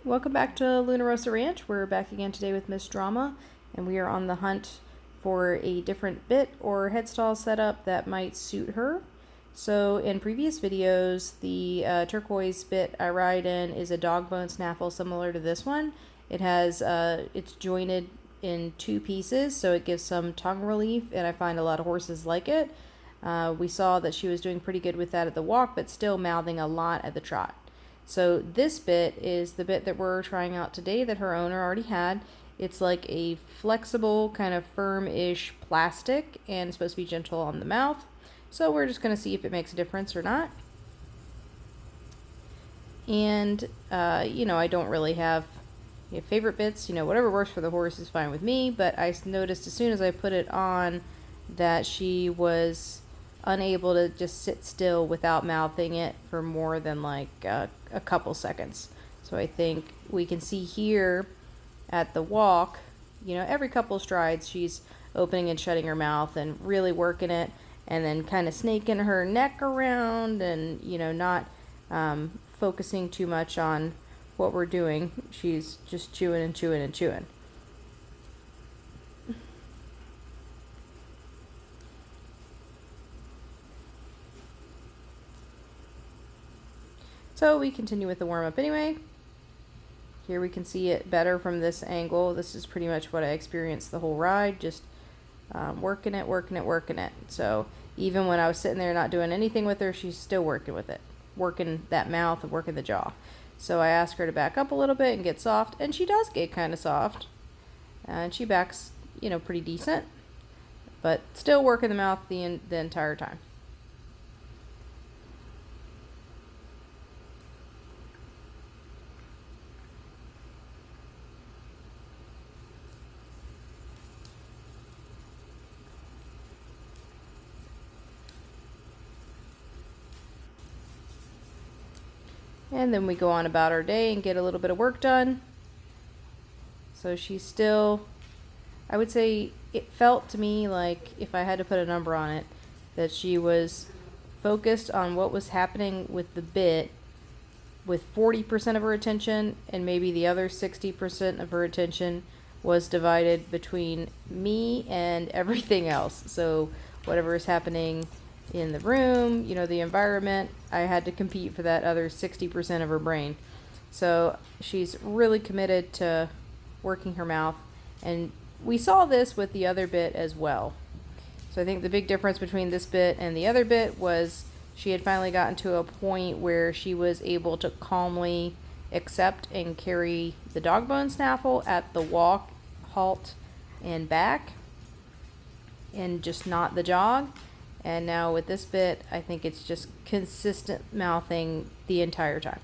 Welcome back to Luna Rosa Ranch. We're back again today with Miss Drama, and we are on the hunt for a different bit or headstall setup that might suit her. So in previous videos, the turquoise bit I ride in is a dog bone snaffle similar to this one. It has it's jointed in two pieces, so it gives some tongue relief, and I find a lot of horses like it. We saw that she was doing pretty good with that at the walk, but still mouthing a lot at the trot. So this bit is the bit that we're trying out today that her owner already had. It's like a flexible, kind of firm-ish plastic, and it's supposed to be gentle on the mouth. So we're just going to see if it makes a difference or not. And, I don't really have favorite bits. Whatever works for the horse is fine with me, but I noticed as soon as I put it on that she was unable to just sit still without mouthing it for more than like a couple seconds. So I think we can see here at the walk, every couple strides she's opening and shutting her mouth and really working it, and then kind of snaking her neck around and not focusing too much on what we're doing. She's just chewing and chewing and chewing. So we continue with the warm-up anyway. Here we can see it better from this angle. This is pretty much what I experienced the whole ride, just working it. So even when I was sitting there not doing anything with her, she's still working with it, working that mouth and working the jaw. So I asked her to back up a little bit and get soft, and she does get kind of soft. And she backs, pretty decent, but still working the mouth the entire time. And then we go on about our day and get a little bit of work done. So she's still, I would say it felt to me like, if I had to put a number on it, that she was focused on what was happening with the bit with 40% of her attention, and maybe the other 60% of her attention was divided between me and everything else. So whatever is happening in the room, the environment, I had to compete for that other 60% of her brain. So she's really committed to working her mouth, and we saw this with the other bit as well. So I think the big difference between this bit and the other bit was she had finally gotten to a point where she was able to calmly accept and carry the dog bone snaffle at the walk, halt, and back, and just not the jog. And now with this bit, I think it's just consistent mouthing the entire time.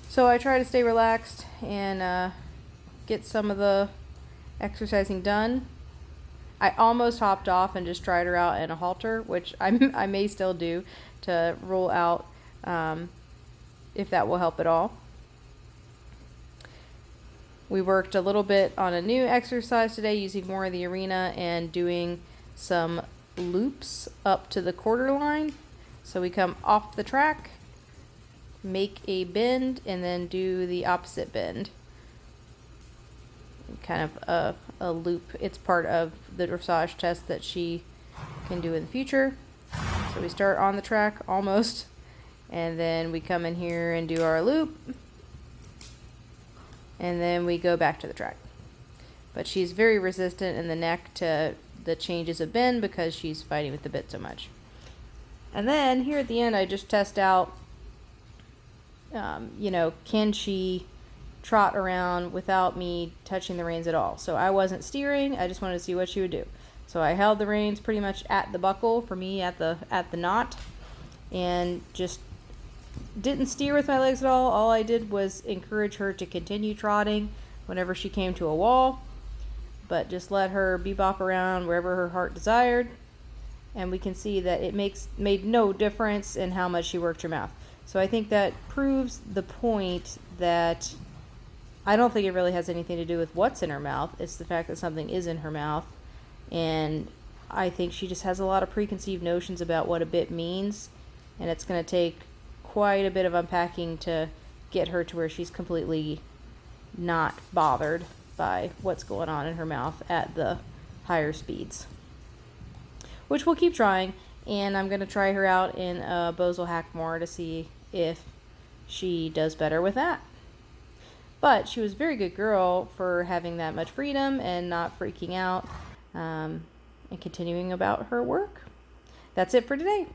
So I try to stay relaxed and get some of the exercising done. I almost hopped off and just tried her out in a halter, which I may still do to rule out if that will help at all. We worked a little bit on a new exercise today, using more of the arena and doing some loops up to the quarter line. So we come off the track, make a bend, and then do the opposite bend. Kind of a loop. It's part of the dressage test that she can do in the future. So we start on the track almost, and then we come in here and do our loop, and then we go back to the track. But she's very resistant in the neck to the changes of bend because she's fighting with the bit so much. And then here at the end, I just test out, can she trot around without me touching the reins at all. So I wasn't steering, I just wanted to see what she would do. So I held the reins pretty much at the buckle, for me at the knot, and just didn't steer with my legs at all. All I did was encourage her to continue trotting whenever she came to a wall, but just let her bebop around wherever her heart desired. And we can see that it made no difference in how much she worked her mouth. So I think that proves the point that I don't think it really has anything to do with what's in her mouth. It's the fact that something is in her mouth. And I think she just has a lot of preconceived notions about what a bit means. And it's going to take quite a bit of unpacking to get her to where she's completely not bothered by what's going on in her mouth at the higher speeds. Which we'll keep trying, and I'm going to try her out in a Bosal Hackmore to see if she does better with that. But she was a very good girl for having that much freedom and not freaking out, and continuing about her work. That's it for today.